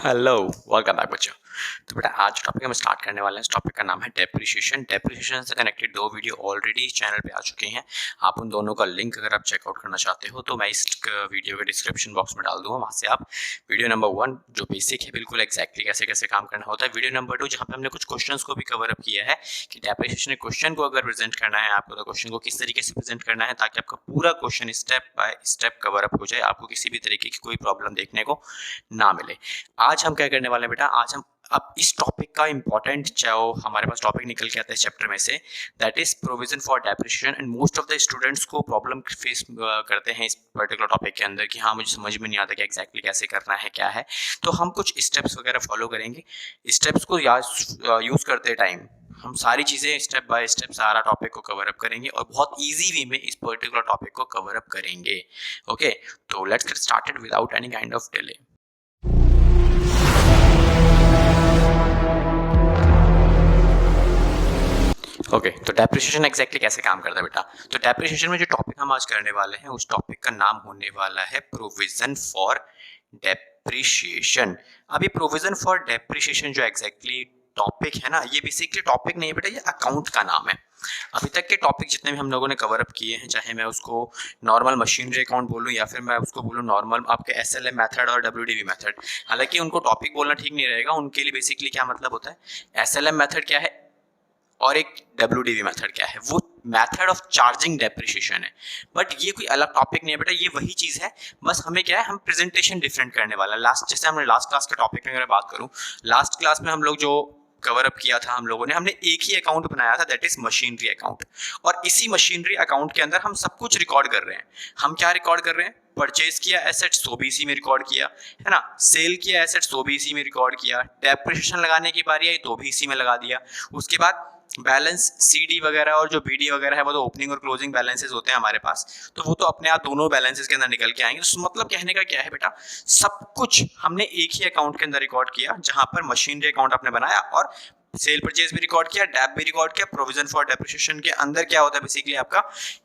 Hello, welcome back बच्चों। तो बेटा आज टॉपिक हम स्टार्ट करने वाले हैं। इस टॉपिक का नाम है डेप्रिसिएशन। डेप्रिसिएशन से कनेक्टेड दो वीडियो ऑलरेडी इस चैनल पे आ चुके हैं। आप उन दोनों का लिंक अगर आप चेकआउट करना चाहते हो तो मैं इस वीडियो के डिस्क्रिप्शन बॉक्स में डाल दूंगा। वहाँ से आप वीडियो नंबर 1 जो बेसिक है बिल्कुल एग्जैक्टली कैसे कैसे काम करना होता है, वीडियो नंबर 2 जहाँ पे हमने कुछ क्वेश्चंस को भी कवर अप किया है कि डेप्रिसिएशन क्वेश्चन को अगर प्रेजेंट करना है आपको तो क्वेश्चन को किस तरीके से प्रेजेंट करना है ताकि आपका पूरा question step by step cover up हो जाए, आपको किसी भी तरीके की कोई प्रॉब्लम देखने को ना मिले। आज हम क्या करने वाले हैं बेटा, आज हम अब इस टॉपिक का इंपॉर्टेंट जो हमारे पास टॉपिक निकल के आता है चैप्टर में से, that is provision for depreciation. And most of the students को प्रॉब्लम फेस करते हैं इस पर्टिकुलर टॉपिक के अंदर कि हाँ मुझे समझ में नहीं आता कि एग्जैक्टली कैसे करना है क्या है। तो हम कुछ स्टेप्स वगैरह फॉलो करेंगे। स्टेप्स को यूज करते टाइम हम सारी चीजें स्टेप बाय स्टेप सारा टॉपिक को कवर अप करेंगे और बहुत इजी वे में इस पर्टिकुलर टॉपिक को कवर अप करेंगे। ओके, तो let's get started without any kind of delay. Okay, तो डेप्रिसिएशन एग्जैक्टली कैसे काम करता है बेटा। तो डेप्रिसिएशन में जो टॉपिक हम आज करने वाले हैं उस टॉपिक का नाम होने वाला है प्रोविजन फॉर डेप्रिसिएशन। अब ये प्रोविजन फॉर डेप्रिसिएशन जो एग्जैक्टली टॉपिक है ना, ये बेसिकली टॉपिक नहीं है बेटा, ये अकाउंट का नाम है। अभी तक के टॉपिक जितने भी हम लोगों ने कवर अप किए हैं, चाहे मैं उसको नॉर्मल मशीनरी अकाउंट बोलूं या फिर मैं उसको बोलूं नॉर्मल आपके एसएलएम मेथड और डब्ल्यूडीवी मेथड, हालांकि उनको टॉपिक बोलना ठीक नहीं रहेगा। उनके लिए बेसिकली क्या मतलब होता है, एसएलएम मेथड क्या है और एक डब्ल्यूडीवी मेथड क्या है, वो मेथड ऑफ चार्जिंग डेप्रिसिएशन है। बट ये कोई अलग टॉपिक नहीं है बेटा, ये वही चीज है, बस हमें क्या है हम प्रेजेंटेशन डिफरेंट करने वाला है। लास्ट जैसे हमने लास्ट क्लास के टॉपिक में अगर बात करूं, लास्ट क्लास में हम लोग जो कवर अप किया था हम लोगों ने, हमने एक ही अकाउंट बनाया था, दैट इज मशीनरी अकाउंट। और इसी मशीनरी अकाउंट के अंदर हम सब कुछ रिकॉर्ड कर रहे हैं। हम क्या रिकॉर्ड कर रहे हैं, परचेज किया एसेट्स तो भी इसी में रिकॉर्ड किया है ना, सेल किया एसेट्स तो भी इसी में रिकॉर्ड किया, डेप्रिसिएशन लगाने की बारी आई तो भी इसी में लगा दिया। उसके बाद बैलेंस सीडी वगैरह और जो बीडी वगैरह है वो तो ओपनिंग और क्लोजिंग बैलेंसेस होते हैं हमारे पास, तो वो तो अपने आप दोनों बैलेंसेस के अंदर निकल के आएंगे। तो मतलब कहने का क्या है बेटा, सब कुछ हमने एक ही अकाउंट के अंदर रिकॉर्ड किया, जहां पर मशीनरी अकाउंट आपने बनाया और सेल परचेज भी रिकॉर्ड किया, डैप भी रिकॉर्ड किया। प्रोविजन फॉर डेप्रिसिएशन के अंदर क्या होता है बेसिकली आपका,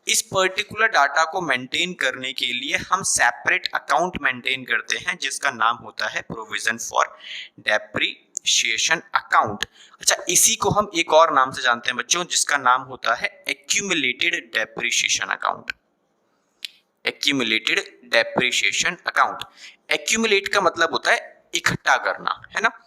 इस पर्टिकुलर डाटा को मेंटेन करने के लिए हम सेपरेट अकाउंट मेंटेन करते हैं जिसका नाम होता है प्रोविजन फॉर डेप्रिसिएशन अकाउंट। अच्छा, इसी को हम एक और नाम से जानते हैं बच्चों, जिसका नाम होता है accumulated depreciation account. Accumulated depreciation account, accumulate का मतलब होता है इकट्ठा करना, है ना।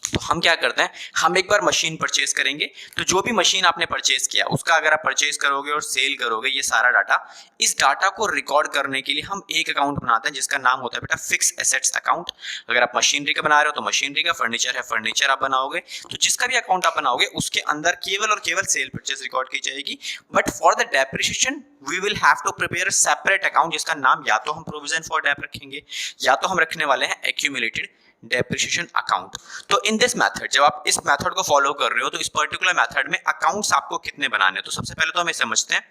तो हम क्या करते हैं, हम एक बार मशीन परचेज करेंगे, तो जो भी मशीन आपने परचेज किया उसका अगर आप परचेज करोगे और सेल करोगे ये सारा डाटा, इस डाटा को रिकॉर्ड करने के लिए हम एक अकाउंट बनाते हैं जिसका नाम होता है बेटा फिक्स एसेट्स अकाउंट। अगर आप मशीनरी का बना रहे हो तो मशीनरी का, फर्नीचर है फर्नीचर आप बनाओगे, तो जिसका भी अकाउंट आप बनाओगे उसके अंदर केवल और केवल सेल परचेज रिकॉर्ड की जाएगी। But for the depreciation we will have to prepare separate account जिसका नाम या तो हम प्रोविजन फॉर डेप रखेंगे या तो हम रखने वाले हैं एक्यूमुलेटेड डेप्रिसिएशन अकाउंट। तो इन दिस मेथड, जब आप इस मेथड को फॉलो कर रहे हो तो इस पर्टिकुलर मेथड में अकाउंट्स आपको कितने बनाने हैं, तो सबसे पहले तो हमें समझते हैं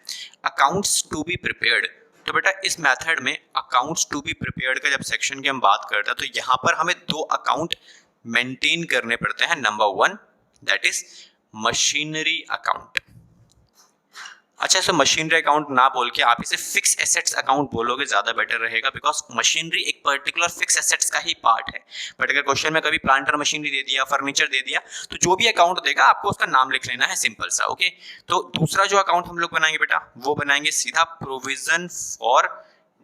अकाउंट्स टू बी प्रिपेयर्ड। तो बेटा इस मेथड में अकाउंट्स टू बी प्रिपेयर्ड का जब सेक्शन की हम बात करते हैं तो यहाँ पर हमें दो अकाउंट मेंटेन करने पड़ते हैं। Number 1 that is machinery account. अच्छा, इसे मशीनरी अकाउंट ना बोल के आप इसे फिक्स एसेट्स अकाउंट बोलोगे ज्यादा बेटर रहेगा, बिकॉज मशीनरी एक पर्टिकुलर फिक्स एसेट्स का ही पार्ट है। बट अगर क्वेश्चन में कभी प्लांट और मशीनरी दे दिया, फर्नीचर दे दिया, तो जो भी अकाउंट देगा आपको उसका नाम लिख लेना है, सिंपल सा। ओके, तो दूसरा जो अकाउंट हम लोग बनाएंगे बेटा वो बनाएंगे सीधा प्रोविजन फॉर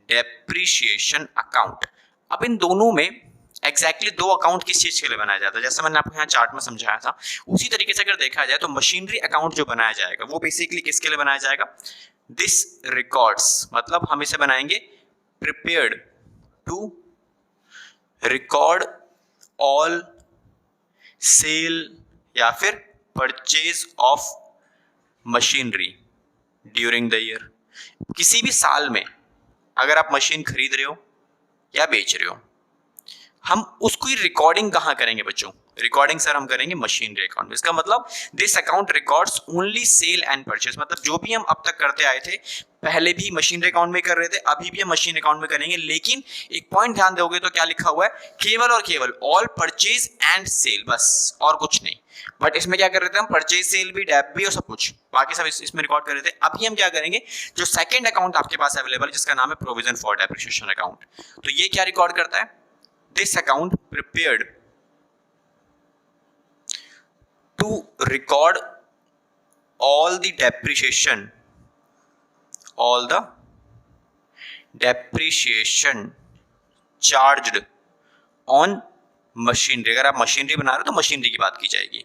डेप्रिसिएशन अकाउंट। अब इन दोनों में एग्जैक्टली दो अकाउंट किस चीज के लिए बनाया जाता है, जैसे मैंने आपको यहाँ चार्ट में समझाया था, उसी तरीके से अगर देखा जाए तो मशीनरी अकाउंट जो बनाया जाएगा वो बेसिकली किसके लिए बनाया जाएगा, दिस रिकॉर्ड्स, मतलब हम इसे बनाएंगे prepared to record all sale या फिर purchase of machinery during the year. किसी भी साल में अगर आप मशीन खरीद रहे हो या बेच रहे हो, हम उसको रिकॉर्डिंग कहां करेंगे बच्चों, रिकॉर्डिंग सर हम करेंगे मशीनरी अकाउंट में। इसका मतलब this account records only sale and purchase, मतलब जो भी हम अब तक करते आए थे, पहले भी मशीनरी अकाउंट में कर रहे थे, अभी भी हम मशीन अकाउंट में करेंगे। लेकिन एक पॉइंट ध्यान दोगे तो क्या लिखा हुआ है, केवल और केवल ऑल परचेज एंड सेल, बस और कुछ नहीं। बट इसमें क्या कर रहे थे हम, परचेज सेल भी डैप भी और सब कुछ बाकी सब इसमें रिकॉर्ड कर रहे थे। अभी हम क्या करेंगे, जो सेकंड अकाउंट आपके पास अवेलेबल है जिसका नाम है प्रोविजन फॉर डेप्रिसिएशन अकाउंट, तो ये क्या रिकॉर्ड करता है, this account prepared to record all the depreciation charged on machinery. अगर आप मशीनरी बना रहे हो तो मशीनरी की बात की जाएगी,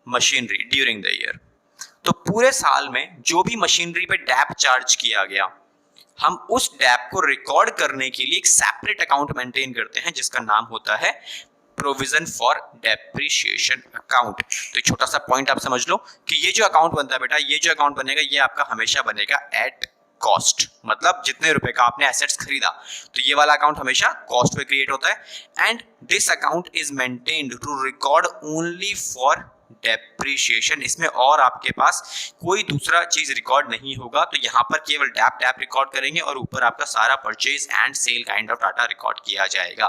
मशीनरी ड्यूरिंग द ईयर। तो पूरे साल में जो भी मशीनरी पे डैप चार्ज किया गया, हम उस डैप को रिकॉर्ड करने के लिए एक सेपरेट अकाउंट मेंटेन करते हैं जिसका नाम होता है प्रोविजन फॉर डेप्रिशिएशन अकाउंट। तो एक छोटा सा पॉइंट आप समझ लो कि ये जो अकाउंट बनता है बेटा, ये जो अकाउंट बनेगा ये आपका हमेशा बनेगा एट कॉस्ट, मतलब जितने रुपए का आपने एसेट्स खरीदा तो ये वाला अकाउंट हमेशा कॉस्ट पे क्रिएट होता है। And this account is maintained to record only for depreciation. इसमें और आपके पास कोई दूसरा चीज रिकॉर्ड नहीं होगा, तो यहाँ पर केवल डैप रिकॉर्ड करेंगे और ऊपर आपका सारा purchase and sale kind of data record किया जाएगा।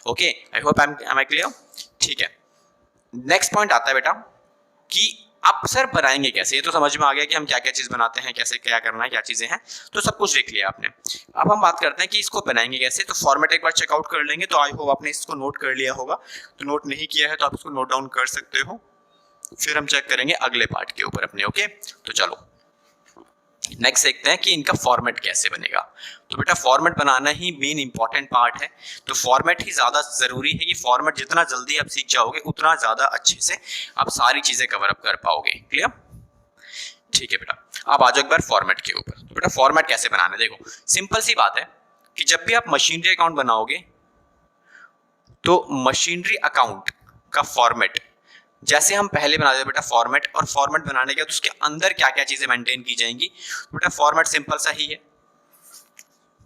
Okay, I hope I am clear. ठीक है, नेक्स्ट पॉइंट आता है बेटा कि अब सर बनाएंगे कैसे। ये तो समझ में आ गया कि हम क्या क्या चीज बनाते हैं, कैसे क्या करना है, क्या चीजें हैं, तो सब कुछ देख लिया आपने। अब हम बात करते हैं कि इसको बनाएंगे कैसे। तो फॉर्मेट एक बार चेकआउट कर लेंगे। तो आई होप आपने इसको नोट कर लिया होगा, तो नोट नहीं किया है तो आप इसको नोट डाउन कर सकते हो, फिर हम चेक करेंगे अगले पार्ट के ऊपर अपने। ओके, तो चलो नेक्स्ट देखते हैं कि इनका फॉर्मेट कैसे बनेगा। तो बेटा फॉर्मेट बनाना ही मेन इंपॉर्टेंट पार्ट है, तो फॉर्मेट ही ज्यादा जरूरी है। ये फॉर्मेट जितना जल्दी आप सीख जाओगे उतना ज्यादा अच्छे से आप सारी चीजें कवर अप कर पाओगे। क्लियर? ठीक है बेटा, अब आ जाओ एक बार फॉर्मेट के ऊपर। तो बेटा फॉर्मेट कैसे बनाना, देखो सिंपल सी बात है कि जब भी आप मशीनरी अकाउंट बनाओगे तो मशीनरी अकाउंट का फॉर्मेट जैसे हम पहले बनाते थे बेटा फॉर्मेट, और फॉर्मेट बनाने के बाद उसके अंदर क्या क्या चीजें मेंटेन की जाएंगी। बेटा फॉर्मेट सिंपल सा ही है,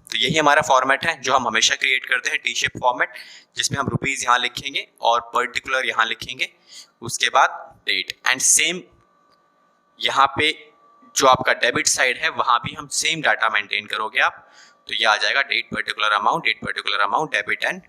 तो यही हमारा फॉर्मेट है जो हम हमेशा क्रिएट करते हैं, टी शेप फॉर्मेट, जिसमें हम रुपीज यहाँ लिखेंगे और पर्टिकुलर यहाँ लिखेंगे, उसके बाद डेट, एंड सेम यहाँ पे जो आपका डेबिट साइड है वहां भी हम सेम डाटा मेंटेन करोगे आप। तो ये आ जाएगा date particular amount, debit and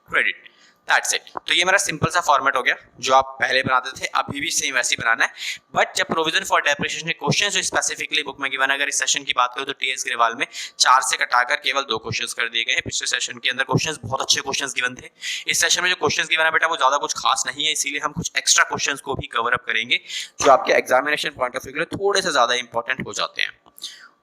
credit. That's it. तो ये मेरा सिंपल सा फॉर्मेट हो गया जो आप पहले बनाते थे, अभी भी सेम वैसे ही बनाना है। बट जब प्रोविजन फॉर डेप्रिसिएशन के क्वेश्चन जो स्पेसिफिकली बुक में गिवन है, अगर इस सेशन की बात करूं तो टीएस ग्रेवाल में 4 से कटाकर केवल 2 क्वेश्चंस कर दिए गए हैं। पिछले सेशन के अंदर क्वेश्चंस बहुत अच्छे क्वेश्चंस गिवन थे। इस सेशन में जो क्वेश्चंस गिवन है बेटा वो ज्यादा कुछ खास नहीं है, इसीलिए हम कुछ एक्स्ट्रा क्वेश्चंस को भी कवर अप करेंगे जो आपके एग्जामिनेशन पॉइंट ऑफ व्यू के लिए थोड़े से ज्यादा इंपॉर्टेंट हो जाते हैं।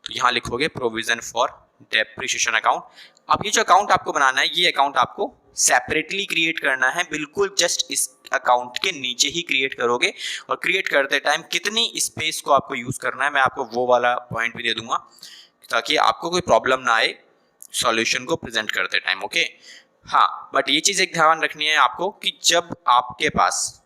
तो यहाँ लिखोगे प्रोविजन फॉर डेप्रिसिएशन अकाउंट। अब ये जो अकाउंट आपको बनाना है, ये अकाउंट आपको सेपरेटली क्रिएट करना है, बिल्कुल जस्ट इस अकाउंट के नीचे ही क्रिएट करोगे। और क्रिएट करते टाइम कितनी स्पेस को आपको यूज करना है, मैं आपको वो वाला पॉइंट भी दे दूंगा ताकि आपको कोई प्रॉब्लम ना आए सॉल्यूशन को प्रेजेंट करते टाइम। ओके, हाँ, बट ये चीज एक ध्यान रखनी है आपको कि जब आपके पास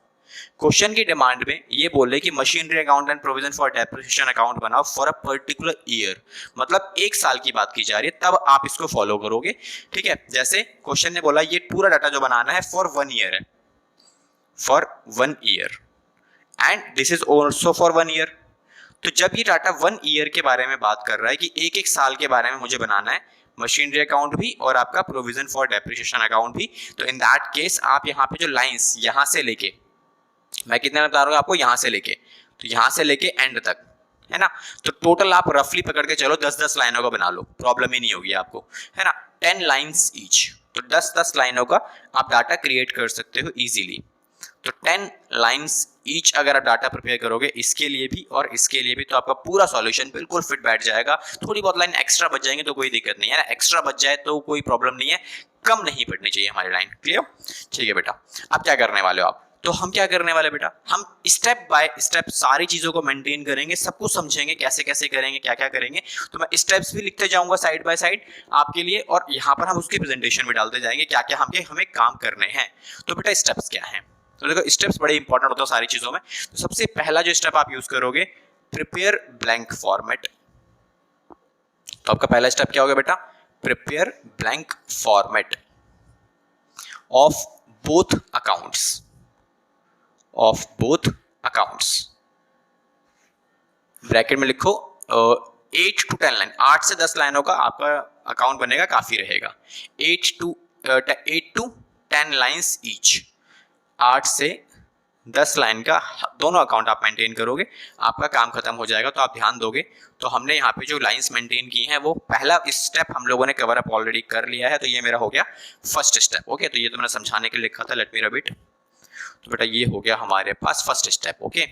क्वेश्चन की डिमांड में ये बोले कि machinery account and provision for depreciation account बनाओ फॉर अ पर्टिकुलर ईयर, मतलब 1 साल की बात की जा रही है, तब आप इसको फॉलो करोगे। ठीक है, जैसे क्वेश्चन ने बोला ये पूरा डाटा जो बनाना है फॉर 1 ईयर है, for 1 year, and this is also for 1 year. तो जब ये डाटा 1 ईयर के बारे में बात कर रहा है कि एक साल के बारे में मुझे बनाना है, मशीनरी अकाउंट भी और आपका प्रोविजन फॉर डेप्रिसिएशन अकाउंट भी, तो इन दैट केस आप यहाँ पे जो लाइंस यहाँ से लेके, मैं कितने बता रहा हूँ आपको, यहाँ से लेके, तो यहाँ से लेके एंड तक, है ना, तो टोटल आप रफली पकड़ के चलो 10-10 लाइनों का बना लो, प्रॉब्लम ही नहीं होगी आपको, है ना, 10 लाइंस ईच, तो 10-10 लाइनों का आप डाटा क्रिएट कर सकते हो इजीली। तो 10 लाइंस ईच अगर आप डाटा प्रिपेयर करोगे इसके लिए भी और इसके लिए भी, तो आपका पूरा सॉल्यूशन बिल्कुल फिट बैठ जाएगा। थोड़ी बहुत लाइन एक्स्ट्रा बच जाएंगे तो कोई दिक्कत नहीं है ना, एक्स्ट्रा बच जाए तो कोई प्रॉब्लम नहीं है, कम नहीं पड़नी चाहिए हमारी लाइन। क्लियर? ठीक है बेटा, अब क्या करने वाले हो आप, तो हम क्या करने वाले बेटा, हम स्टेप बाय स्टेप सारी चीजों को मेंटेन करेंगे, सब कुछ समझेंगे कैसे कैसे करेंगे, क्या क्या करेंगे। तो मैं स्टेप्स भी लिखते जाऊंगा साइड बाय साइड आपके लिए, और यहाँ पर हम उसकी प्रेजेंटेशन भी डालते जाएंगे क्या क्या हमें काम करने हैं। तो बेटा स्टेप्स क्या हैं, तो देखो स्टेप्स बड़े इंपॉर्टेंट होते हैं सारी चीजों में। तो सबसे पहला जो स्टेप आप यूज करोगे, प्रिपेयर ब्लैंक फॉर्मेट। तो आपका पहला स्टेप क्या होगा बेटा, prepare blank format of both accounts, of both accounts. Bracket में लिखो 8 to 10 लाइन, 8 से 10 लाइनों का आपका अकाउंट बनेगा, काफी रहेगा। 8 to 10 लाइंस ईच, 8 से 10 लाइन का दोनों अकाउंट आप मेंटेन करोगे, आपका काम खत्म हो जाएगा। तो आप ध्यान दोगे तो हमने यहाँ पे जो लाइंस मेंटेन की हैं वो पहला स्टेप हम लोगों ने कवर अप ऑलरेडी कर लिया है। तो ये मेरा हो गया फर्स्ट स्टेप। ओके, तो ये तो मैंने समझाने के लिए लिखा था, लेट मी रीड इट। तो बेटा ये हो गया हमारे पास फर्स्ट स्टेप। ओके,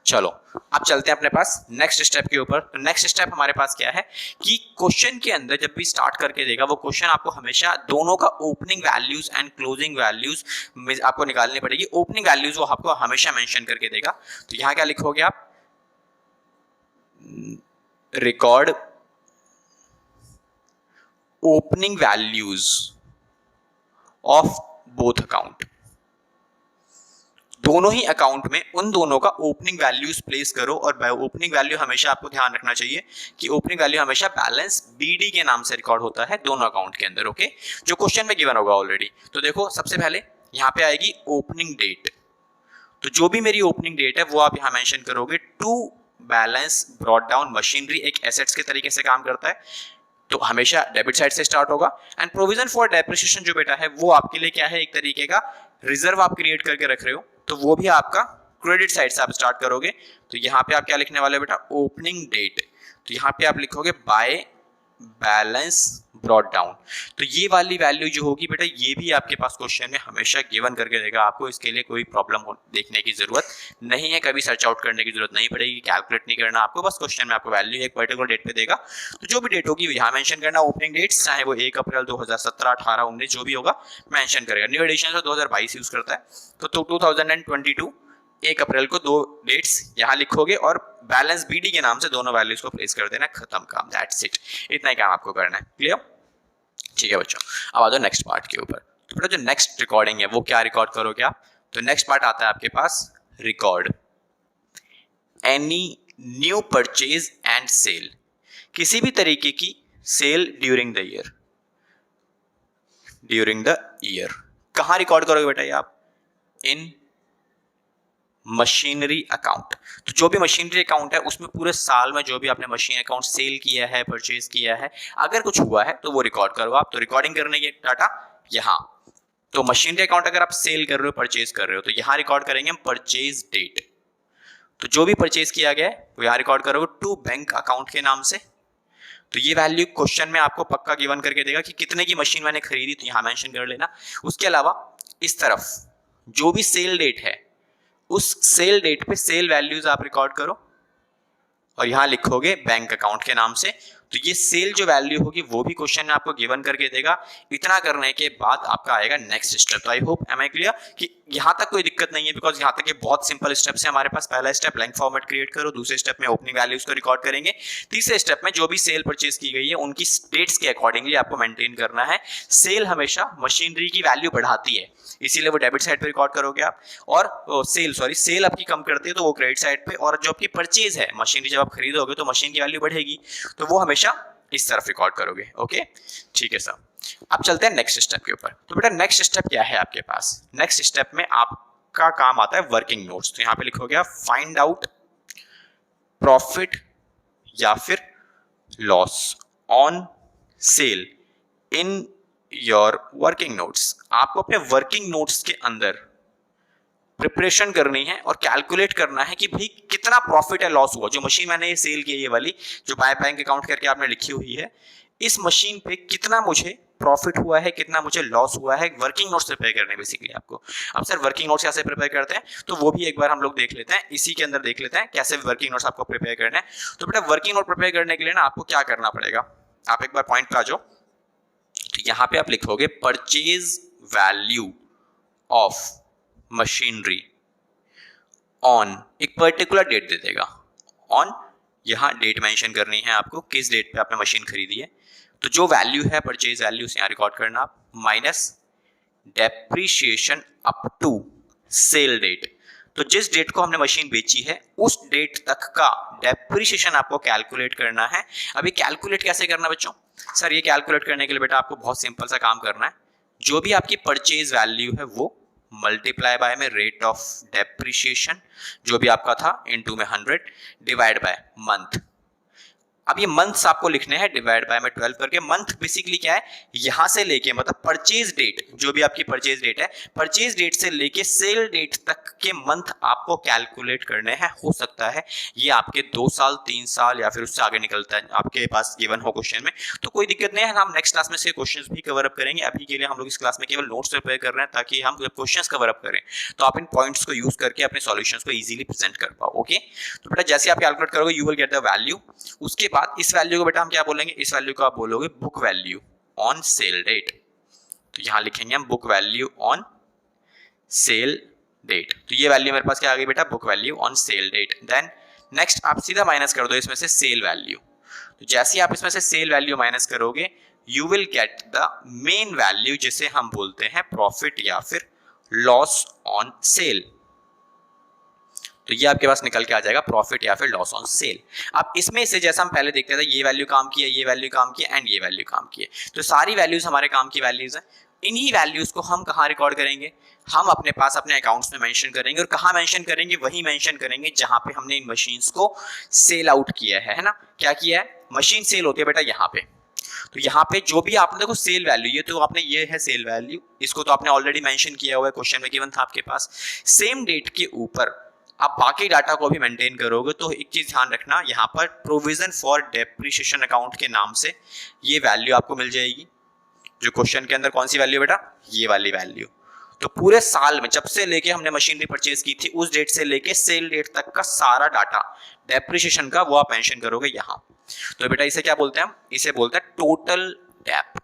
चलो अब चलते हैं अपने पास नेक्स्ट स्टेप के ऊपर। तो नेक्स्ट स्टेप हमारे पास क्या है कि क्वेश्चन के अंदर जब भी स्टार्ट करके देगा वो क्वेश्चन आपको हमेशा दोनों का opening values and closing values आपको निकालनी पड़ेगी। ओपनिंग वैल्यूज वो आपको हमेशा मेंशन करके देगा। तो यहां क्या लिखोगे आप, record opening values of both account. दोनों ही अकाउंट में उन दोनों का ओपनिंग वैल्यूज प्लेस करो। और ओपनिंग वैल्यू हमेशा आपको ध्यान रखना चाहिए कि ओपनिंग वैल्यू हमेशा बैलेंस बीडी के नाम से रिकॉर्ड होता है दोनों अकाउंट के अंदर। ओके, जो क्वेश्चन में गिवन होगा ऑलरेडी। तो देखो सबसे पहले यहाँ पे आएगी ओपनिंग डेट। तो जो भी मेरी ओपनिंग डेट है वो आप यहाँ मेंशन करोगे। To balance brought down machinery एक एसेट्स के तरीके से काम करता है, तो हमेशा डेबिट साइड से स्टार्ट होगा। एंड प्रोविजन फॉर डेप्रिसिएशन जो बेटा है वो आपके लिए क्या है, एक तरीके का रिजर्व आप क्रिएट करके रख रहे हो, तो वो भी आपका क्रेडिट साइड से आप स्टार्ट करोगे। तो यहाँ पे आप क्या लिखने वाले बेटा, ओपनिंग डेट। तो यहाँ पे आप लिखोगे बाय बैलेंस ब्रॉट डाउन। तो ये वाली वैल्यू जो होगी बेटा ये भी आपके पास क्वेश्चन में हमेशा गिवन करके देगा। आपको इसके लिए कोई प्रॉब्लम देखने की जरूरत नहीं है, कभी सर्च आउट करने की जरूरत नहीं पड़ेगी, कैलकुलेट नहीं करना आपको। बस क्वेश्चन में आपको वैल्यू एक पर्टिकुलर डेट पे देगा, तो जो भी डेट होगी यहाँ मेंशन करना ओपनिंग डेट्स, चाहे वो 1 अप्रैल 2017, 18, 19 जो भी होगा मेंशन करेगा। न्यू एडिशन 2022 यूज करता है, तो 2022 1 अप्रैल को दो डेट्स यहाँ लिखोगे और बैलेंस बीडी के नाम से दोनों वैल्यूज को प्लेस कर देना, खत्म काम, दैट्स इट। इतना ही काम आपको करना है। क्लियर? ठीक है बच्चों, अब आ जाओ नेक्स्ट पार्ट के ऊपर। तो बेटा जो नेक्स्ट रिकॉर्डिंग है वो क्या रिकॉर्ड करोगे आप, तो नेक्स्ट पार्ट आता है आपके पास record any new purchase and sale. किसी भी तरीके की सेल ड्यूरिंग द ईयर कहां रिकॉर्ड करोगे बेटा ये आप, इन मशीनरी अकाउंट। तो जो भी मशीनरी अकाउंट है उसमें पूरे साल में जो भी आपने मशीन अकाउंट सेल किया है, परचेज किया है, अगर कुछ हुआ है तो वो रिकॉर्ड करो आप। तो रिकॉर्डिंग करने की डाटा यहाँ, तो मशीनरी अकाउंट अगर आप सेल कर रहे हो, परचेज कर रहे हो, तो यहाँ रिकॉर्ड करेंगे हम परचेज डेट। तो जो भी परचेज किया गया है वो यहाँ रिकॉर्ड करोगे टू बैंक अकाउंट के नाम से। तो ये वैल्यू क्वेश्चन में आपको पक्का गिवन करके देगा कि कितने की मशीन मैंने खरीदी, तो यहाँ मेंशन कर लेना। उसके अलावा इस तरफ जो भी सेल डेट है उस सेल डेट पे सेल वैल्यूज आप रिकॉर्ड करो और यहां लिखोगे बैंक अकाउंट के नाम से। तो ये सेल जो वैल्यू होगी वो भी क्वेश्चन में आपको गिवन करके देगा। इतना करने के बाद आपका आएगा नेक्स्ट स्टेप। तो I hope am I clear कि यहां तक कोई दिक्कत नहीं है, बिकॉज यहां तक ये बहुत सिंपल स्टेप्स है हमारे पास। पहला स्टेप ब्लैंक फॉर्मेट क्रिएट करो, दूसरे स्टेप में ओपनिंग वैल्यूज को रिकॉर्ड करेंगे, तीसरे स्टेप में जो भी सेल परचेज की गई है उनकी डेट्स के अकॉर्डिंगली आपको मेंटेन करना है। सेल हमेशा मशीनरी की वैल्यू बढ़ाती है, इसीलिए वो डेबिट साइड पे रिकॉर्ड करोगे आप, और सेल आपकी कम करती है तो वो क्रेडिट साइड पे, और जो आपकी परचेज है मशीनरी जब आप खरीदोगे तो मशीन की वैल्यू बढ़ेगी तो वो हमेशा इस तरफ रिकॉर्ड करोगे। ओके ठीक है सर। अब चलते हैं नेक्स्ट स्टेप के ऊपर। तो बेटा नेक्स्ट स्टेप क्या है आपके पास, नेक्स्ट स्टेप में आपका काम आता है वर्किंग नोट्स। तो यहां पे लिखोगे आप फाइंड आउट प्रॉफिट या फिर loss on sale in your working notes. आपको अपने वर्किंग नोट्स के अंदर प्रिपरेशन करनी है और कैलकुलेट करना है कि भाई कितना प्रॉफिट है लॉस हुआ। जो मशीन मैंने ये सेल की है, ये वाली जो बाय बैंक अकाउंट करके आपने लिखी हुई है, इस मशीन पे कितना मुझे प्रॉफिट हुआ है, कितना मुझे लॉस हुआ है। वर्किंग नोट्स प्रिपेयर करने बेसिकली आपको। अब सर वर्किंग नोट्स कैसे प्रिपेयर करते हैं, तो वो भी एक बार हम लोग देख लेते हैं, इसी के अंदर देख लेते हैं कैसे वर्किंग नोट्स आपको प्रिपेयर करना है। तो बेटा वर्किंग नोट प्रिपेयर करने के लिए ना आपको क्या करना पड़ेगा, आप एक बार पॉइंट पे आ जाओ। तो यहां पे आप लिखोगे purchase value of machinery on, एक पर्टिकुलर डेट दे देगा ऑन, यहां डेट मेंशन करनी है आपको, किस डेट पे आपने मशीन खरीदी है। तो जो वैल्यू है परचेज वैल्यू से यहां रिकॉर्ड करना आप, minus depreciation up to sale date. तो जिस डेट को हमने मशीन बेची है उस डेट तक का डेप्रीशिएशन आपको कैलकुलेट करना है। अभी कैलकुलेट कैसे करना बच्चों, सर ये कैलकुलेट करने के लिए बेटा आपको बहुत सिंपल सा काम करना है। जो भी आपकी परचेज वैल्यू है वो मल्टीप्लाई बाय में रेट ऑफ डेप्रीशिएशन जो भी आपका था इनटू में 100 डिवाइड बाय मंथ। अब ये मंथ्स आपको लिखने हैं डिवाइड बाय में 12 करके। मंथ बेसिकली क्या है, यहां से लेके मतलब परचेज डेट, जो भी आपकी परचेज डेट है, परचेज डेट से लेके सेल डेट तक के मंथ आपको कैलकुलेट करने हैं। हो सकता है ये आपके 2 साल 3 साल या फिर उससे आगे निकलता है, आपके पास गिवन हो क्वेश्चन में, तो कोई दिक्कत नहीं है। हम नेक्स्ट क्लास में से क्वेश्चंस भी कवर अप करेंगे। अभी के लिए हम लोग इस क्लास में केवल नोट्स प्रिपेयर कर रहे हैं ताकि हम क्वेश्चंस कवर अप करें, तो आप इन पॉइंट्स को यूज करके अपने सॉल्यूशंस को इजीली प्रेजेंट कर पाओ। ओके, तो बेटा जैसे आप कैलकुलेट करोगे you will get the value. उसके बाद इस वैल्यू को बेटा हम क्या बोलेंगे, इस वैल्यू को आप बोलोगे book value on sale date. तो यहां लिखेंगे हम book value on sale date. तो ये वैल्यू मेरे पास क्या आ गई बेटा, book value on sale date. Then next आप सीधा माइनस कर दो इसमें से सेल वैल्यू। तो जैसे आप इसमें से सेल वैल्यू माइनस करोगे you will get the main value, जिसे हम बोलते हैं प्रॉफिट या फिर लॉस ऑन सेल। तो ये आपके पास निकल के आ जाएगा प्रॉफिट या फिर लॉस ऑन सेल। अब इसमें से जैसा हम पहले देखते थे, ये वैल्यू काम की है, ये वैल्यू काम की है एंड ये वैल्यू काम की है, तो सारी वैल्यूज हमारे काम की वैल्यूज है। इन्हीं वैल्यूज को हम कहाँ रिकॉर्ड करेंगे, हम अपने पास अपने अकाउंट्स में मेंशन करेंगे। और कहाँ मेंशन करेंगे, वही मेंशन करेंगे जहां पे हमने इन मशीन्स को सेल आउट किया है ना। क्या किया है, मशीन सेल होती है बेटा यहाँ पे। तो यहाँ पे जो भी आपने देखो सेल वैल्यू, ये तो आपने, ये है सेल वैल्यू, इसको तो आपने ऑलरेडी मेंशन किया हुआ है, क्वेश्चन में गिवन था आपके पास। सेम डेट के ऊपर आप बाकी डाटा को भी मेंटेन करोगे। तो एक चीज ध्यान रखना, यहाँ पर प्रोविजन फॉर डेप्रिसिएशन अकाउंट के नाम से ये वैल्यू आपको मिल जाएगी। जो क्वेश्चन के अंदर कौन सी वैल्यू बेटा, ये वाली वैल्यू। तो पूरे साल में जब से लेके हमने मशीनरी परचेज की थी उस डेट से लेके सेल डेट तक का सारा डाटा डेप्रिसिएशन का वो आप मेंशन करोगे यहाँ। तो बेटा इसे क्या बोलते हैं हम, इसे बोलते हैं टोटल डेप।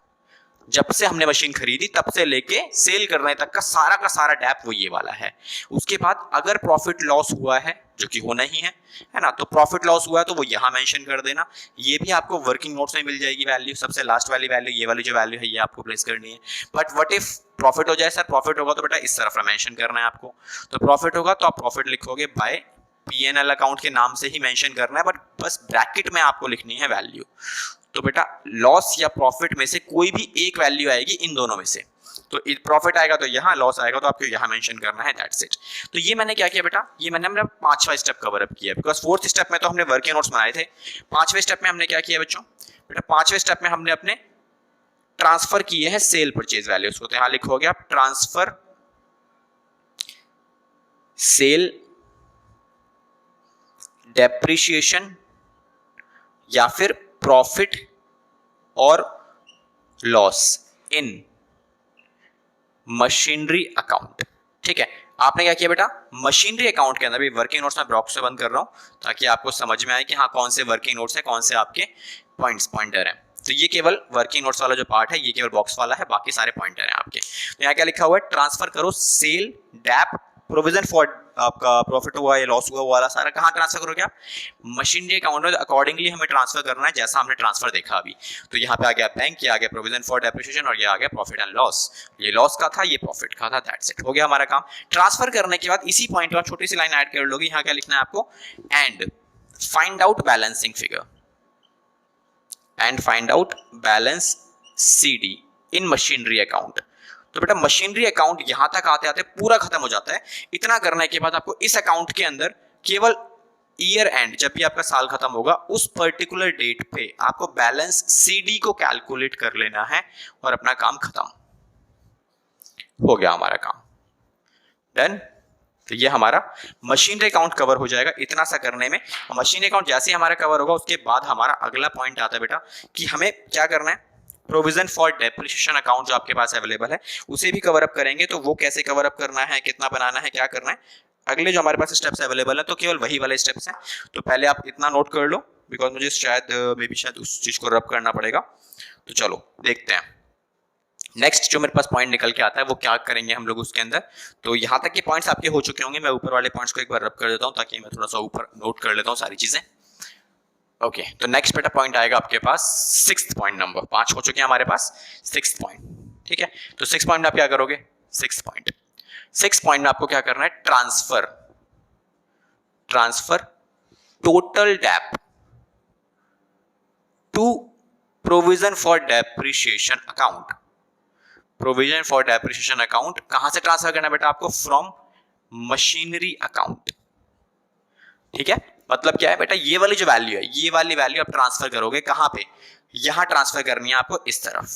जब से हमने मशीन खरीदी तब से लेके सेल करने तक का सारा डेप वो ये वाला है। उसके बाद अगर प्रॉफिट लॉस हुआ है, जो कि होना ही है ना, तो प्रॉफिट लॉस हुआ है तो वो यहाँ मेंशन कर देना। ये भी आपको वर्किंग नोट्स में मिल जाएगी वैल्यू, सबसे लास्ट वाली वैल्यू, ये वाली जो वैल्यू है ये आपको प्लेस करनी है। बट व्हाट इफ प्रॉफिट हो जाए, सर प्रॉफिट होगा तो बेटा इस तरफ मेंशन करना है आपको। तो प्रॉफिट होगा तो आप प्रॉफिट लिखोगे बाय P&L अकाउंट के नाम से ही मेंशन करना है, बट बस ब्रैकेट में आपको लिखनी है वैल्यू। तो बेटा लॉस या प्रॉफिट में से कोई भी एक वैल्यू आएगी इन दोनों में से। तो प्रॉफिट आएगा तो यहाँ, लॉस आएगा तो आपको यहाँ मेंशन करना है, दैट्स इट। तो ये मैंने क्या किया बेटा, ये मैंने अपना 5वां स्टेप कवर अप किया, बिकॉज 4th स्टेप में तो हमने वर्किंग नोट्स बनाए थे। 5वें स्टेप में हमने क्या किया बच्चों, बेटा 5वें स्टेप में हमने अपने ट्रांसफर किए हैं सेल परचेज वैल्यूज को। तो यहाँ लिखोगे आप ट्रांसफर सेल डेप्रिसिएशन या फिर प्रॉफिट और लॉस इन मशीनरी अकाउंट। ठीक है, आपने क्या किया बेटा, मशीनरी अकाउंट के अंदर भी वर्किंग नोट्स में बॉक्स से बंद कर रहा हूं ताकि आपको समझ में आए कि हाँ कौन से वर्किंग नोट्स है, कौन से आपके पॉइंटर हैं। तो ये केवल वर्किंग नोट्स वाला जो पार्ट है ये केवल बॉक्स वाला है, बाकी सारे पॉइंटर हैं आपके। तो यहाँ क्या लिखा हुआ है, ट्रांसफर करो सेल डेप प्रोविजन फॉर आपका प्रॉफिट हुआ या लॉस हुआ वाला सारा कहाँ ट्रांसफर करोगे आप, मशीनरी अकाउंट में। अकॉर्डिंगली हमें ट्रांसफर करना है जैसा हमने ट्रांसफर देखा अभी। तो यहाँ पे आ गया बैंक, ये आ गया प्रोविजन फॉर डेप्रिसिएशन और ये आ गया प्रॉफिट एंड लॉस। ये लॉस का था, ये प्रॉफिट का था, दैट्स इट, हो गया हमारा काम। ट्रांसफर करने के बाद इसी पॉइंट पर छोटी सी लाइन ऐड कर लोगे, यहाँ क्या लिखना है आपको, and find out balancing figure and find out balance CD in machinery account. तो बेटा मशीनरी अकाउंट यहां तक आते आते पूरा खत्म हो जाता है। इतना करने के बाद आपको इस अकाउंट के अंदर केवल ईयर एंड, जब भी आपका साल खत्म होगा उस पर्टिकुलर डेट पे आपको बैलेंस CD को कैलकुलेट कर लेना है और अपना काम खत्म हो गया, हमारा काम डन। तो ये हमारा मशीनरी अकाउंट कवर हो जाएगा इतना सा करने में। मशीनरी अकाउंट जैसे ही हमारा कवर होगा उसके बाद हमारा अगला पॉइंट आता है बेटा कि हमें क्या करना है, प्रोविजन फॉर डेप्रिसिएशन अकाउंट जो आपके पास अवेलेबल है उसे भी कवर अप करेंगे। तो वो कैसे कवर अप करना है, कितना बनाना है, क्या करना है, अगले जो हमारे पास स्टेप्स अवेलेबल है तो केवल वही वाले स्टेप्स हैं। तो पहले आप इतना नोट कर लो बिकॉज मुझे शायद उस चीज को रब करना पड़ेगा। तो चलो देखते हैं नेक्स्ट जो मेरे पास पॉइंट निकल के आता है वो क्या करेंगे हम लोग उसके अंदर। तो यहाँ तक के पॉइंट्स आपके हो चुके होंगे, मैं ऊपर वाले पॉइंट्स को एक बार रब कर देता हूँ ताकि मैं थोड़ा सा ऊपर नोट कर लेता हूँ सारी चीजें। ओके, तो नेक्स्ट बेटा पॉइंट आएगा आपके पास 6th पॉइंट, नंबर 5 हो चुके हैं हमारे पास, 6th पॉइंट। ठीक है, तो 6th पॉइंट में आप क्या करोगे, 6th पॉइंट में आपको क्या करना है, transfer total dep to provision for depreciation account. Provision for depreciation account कहां से ट्रांसफर करना है बेटा आपको, फ्रॉम मशीनरी अकाउंट। ठीक है, मतलब क्या है बेटा, ये वाली जो वैल्यू है, ये वाली वैल्यू आप ट्रांसफर करोगे कहां पे, यहां ट्रांसफर करनी है आपको इस तरफ।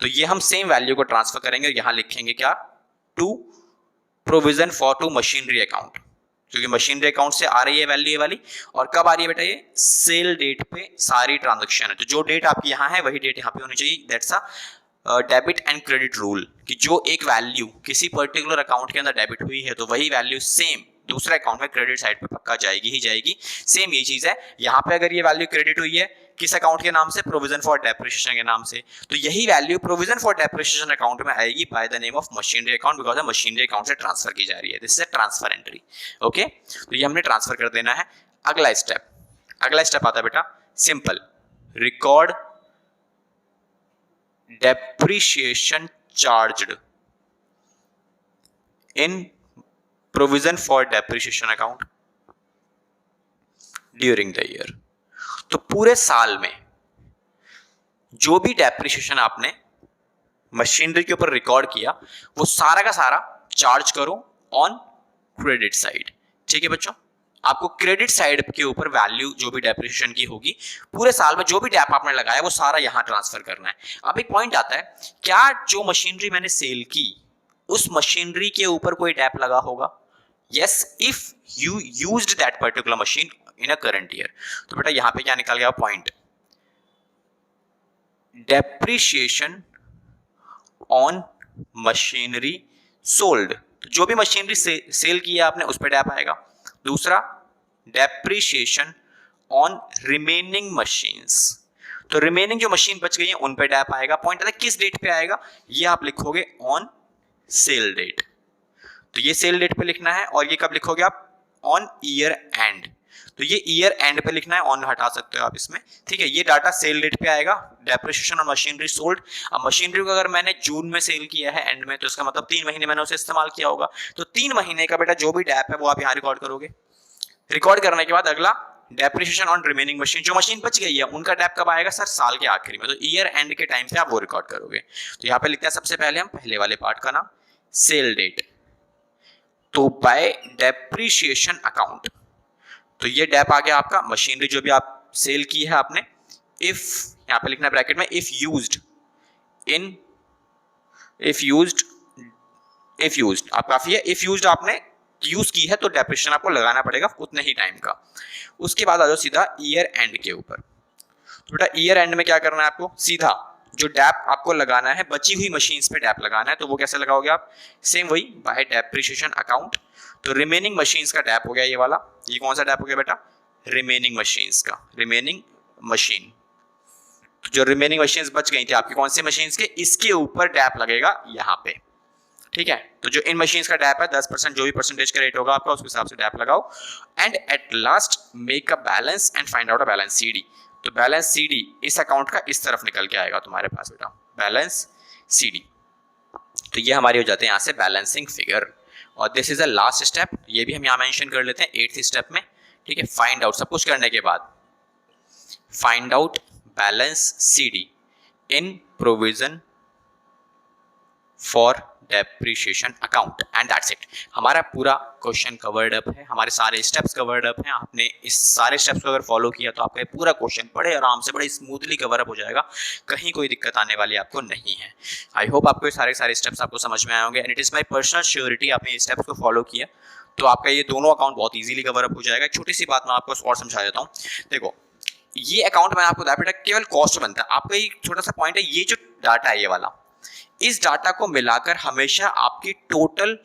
तो ये हम सेम वैल्यू को ट्रांसफर करेंगे, यहां लिखेंगे क्या, to provision for to machinery account, क्योंकि मशीनरी अकाउंट से आ रही है वैल्यू ये वाली। और कब आ रही है बेटा, ये सेल डेट पे सारी ट्रांजेक्शन है, तो जो डेट आपकी यहाँ है वही डेट यहाँ पे होनी चाहिए। That's a debit and credit rule, कि जो एक वैल्यू किसी पर्टिकुलर अकाउंट के अंदर डेबिट हुई है तो वही वैल्यू सेम दूसरे अकाउंट में क्रेडिट साइड पे पक्का जाएगी ही जाएगी। सेम ये चीज है यहाँ पे, अगर ये वैल्यू क्रेडिट हुई है किस अकाउंट के नाम से, प्रोविजन फॉर डेप्रिसिएशन के नाम से, तो यही value provision for depreciation account में आएगी by the name of machinery account, because machinery account से ट्रांसफर की जा रही है। This is a transfer entry. Okay, तो ये हमने ट्रांसफर कर देना है। अगला स्टेप आता है बेटा simple, record depreciation charged in provision for depreciation account during the year. तो पूरे साल में जो भी डेप्रिसिएशन आपने मशीनरी के ऊपर रिकॉर्ड किया वो सारा का सारा चार्ज करो ऑन क्रेडिट साइड। ठीक है बच्चों, आपको क्रेडिट साइड के ऊपर वैल्यू जो भी डेप्रिसिएशन की होगी पूरे साल में जो भी डेप आपने लगाया वो सारा यहां ट्रांसफर करना है। अब एक पॉइंट आता है, क्या जो मशीनरी मैंने सेल की उस मशीनरी के ऊपर कोई डेप लगा होगा? Yes, if you used that particular machine in a current year. तो बेटा यहां पे क्या निकल गया point, depreciation on machinery sold, जो भी मशीनरी सेल की है आपने उस पर डेप आएगा। दूसरा, डेप्रिसिएशन ऑन रिमेनिंग मशीन्स, तो रिमेनिंग जो मशीन बच गई है उन पे डेप आएगा। पॉइंट आता है किस डेट पे आएगा, ये आप लिखोगे ऑन सेल डेट, तो ये सेल डेट पे लिखना है। और ये कब लिखोगे आप, ऑन ईयर एंड, तो ये ईयर एंड पे लिखना है, ऑन हटा सकते हो आप इसमें। ठीक है, ये डाटा सेल डेट पे आएगा, डेप्रिसिएशन ऑन मशीनरी सोल्ड। अब मशीनरी को अगर मैंने जून में सेल किया है एंड में, तो इसका मतलब 3 महीने मैंने उसे इस्तेमाल किया होगा, तो 3 महीने का बेटा जो भी डेप है वो आप यहाँ रिकॉर्ड करोगे। रिकॉर्ड करने के बाद अगला, डेप्रिसिएशन ऑन रिमेनिंग मशीन, जो मशीन बच गई है उनका डेप कब आएगा सर, साल के आखिरी में, तो ईयर एंड के टाइम पे आप वो रिकॉर्ड करोगे। तो यहाँ पे लिखते हैं सबसे पहले हम पहले वाले पार्ट का नाम सेल डेट, तो बाय डेप्रिसिएशन अकाउंट, तो ये डेप आ गया आपका मशीनरी जो भी आप सेल की है आपने। इफ, यहां पे लिखना है ब्रैकेट में, इफ यूज्ड आप काफी है, इफ यूज्ड आपने यूज की है तो डेप्रिसिएशन आपको लगाना पड़ेगा उतने ही टाइम का। उसके बाद आ जाओ सीधा ईयर एंड के ऊपर। तो बेटा ईयर एंड में क्या करना है आपको, सीधा जो डेप आपको लगाना है बची हुई मशीन्स पे डेप लगाना है, तो वो कैसे लगाओगे आप, सेम वही बाय डेप्रिसिएशन अकाउंट। तो रिमेनिंग मशीन्स का डेप हो गया ये वाला, ये कौन सा डेप हो गया बेटा, रिमेनिंग मशीन्स का, रिमेनिंग मशीन, तो जो रिमेनिंग मशीन्स बच गई थी आपकी कौन सी मशीन्स के, इसके ऊपर डेप लगेगा यहाँ पे। ठीक है, तो जो इन मशीन्स का डेप है 10%, जो भी परसेंटेज का रेट होगा आपका उसके हिसाब से डेप लगाओ। And at last make a balance and find out a balance CD, तो बैलेंस सीडी इस अकाउंट का इस तरफ निकल के आएगा तुम्हारे पास बेटा, बैलेंस सीडी। तो ये हमारी हो जाते हैं यहाँ से बैलेंसिंग फिगर। और this is a last step, ये भी हम यहाँ मेंशन कर लेते हैं 8th स्टेप में। ठीक है, फाइंड आउट, सब कुछ करने के बाद find out balance CD in provision for depreciation account, and that's it. हमारा पूरा क्वेश्चन कवर्ड अप है, हमारे सारे स्टेप्स कवर्ड अप हैं। आपने इस सारे स्टेप्स को अगर फॉलो किया तो आपका पूरा क्वेश्चन बड़े आराम से बड़े स्मूथली कवर अप हो जाएगा, कहीं कोई दिक्कत आने वाली आपको नहीं है। आई होप आपको ये सारे स्टेप्स आपको समझ में आए होंगे, and it is my personal surety आपने ये स्टेप्स को फॉलो किया तो आपका ये दोनों अकाउंट बहुत ईजिली कवर अप हो जाएगा। एक छोटी सी बात मैं आपको और समझा देता हूँ। देखो, ये अकाउंट मैंने आपको बताया बेटा केवल कॉस्ट बनता है, आपका एक छोटा सा पॉइंट है, ये जो डाटा है ये वाला, इस डाटा को मिलाकर हमेशा आपकी टोटल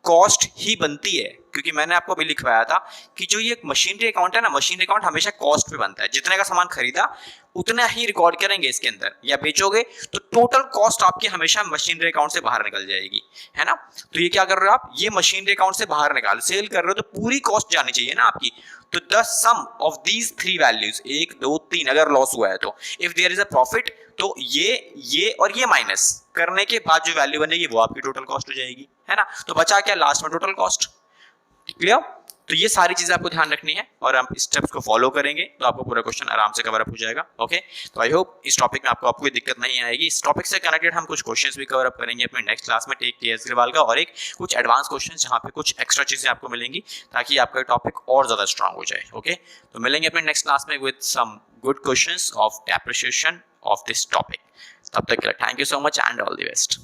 कॉस्ट ही बनती है, क्योंकि मैंने आपको अभी लिखवाया था कि जो ये मशीनरी अकाउंट है ना, मशीनरी अकाउंट हमेशा कॉस्ट पे बनता है, जितने का सामान खरीदा उतना ही रिकॉर्ड करेंगे इसके अंदर, या बेचोगे तो टोटल कॉस्ट आपकी हमेशा मशीनरी अकाउंट से बाहर निकल जाएगी, है ना। तो ये क्या कर रहे हो आप, ये मशीनरी अकाउंट से बाहर निकाल, सेल कर रहे हो तो पूरी कॉस्ट जानी चाहिए ना आपकी। तो the sum of these 3 values, 1 2 3, अगर लॉस हुआ है तो if there is a profit, तो ये और ये माइनस करने के बाद जो वैल्यू बनेगी वो आपकी टोटल कॉस्ट हो जाएगी, है ना। तो बचा क्या लास्ट में, टोटल कॉस्ट। क्लियर। तो ये सारी चीजें आपको ध्यान रखनी है और आप स्टेप्स को फॉलो करेंगे तो आपको पूरा क्वेश्चन आराम से कवर अप हो जाएगा। ओके, तो आई होप इस टॉपिक में आपको कोई दिक्कत नहीं आएगी। इस टॉपिक से कनेक्टेड हम कुछ क्वेश्चंस भी कवर अप करेंगे अपने नेक्स्ट क्लास में, टेक केएस अग्रवाल का, और एक कुछ एडवांस क्वेश्चन जहाँ पे कुछ एक्स्ट्रा चीजें आपको मिलेंगी ताकि आपका टॉपिक और ज्यादा स्ट्रांग हो जाए। ओके, तो मिलेंगे अपने नेक्स्ट क्लास में with some good questions of depreciation of this topic. तब तक के लिए thank you so much and all the best.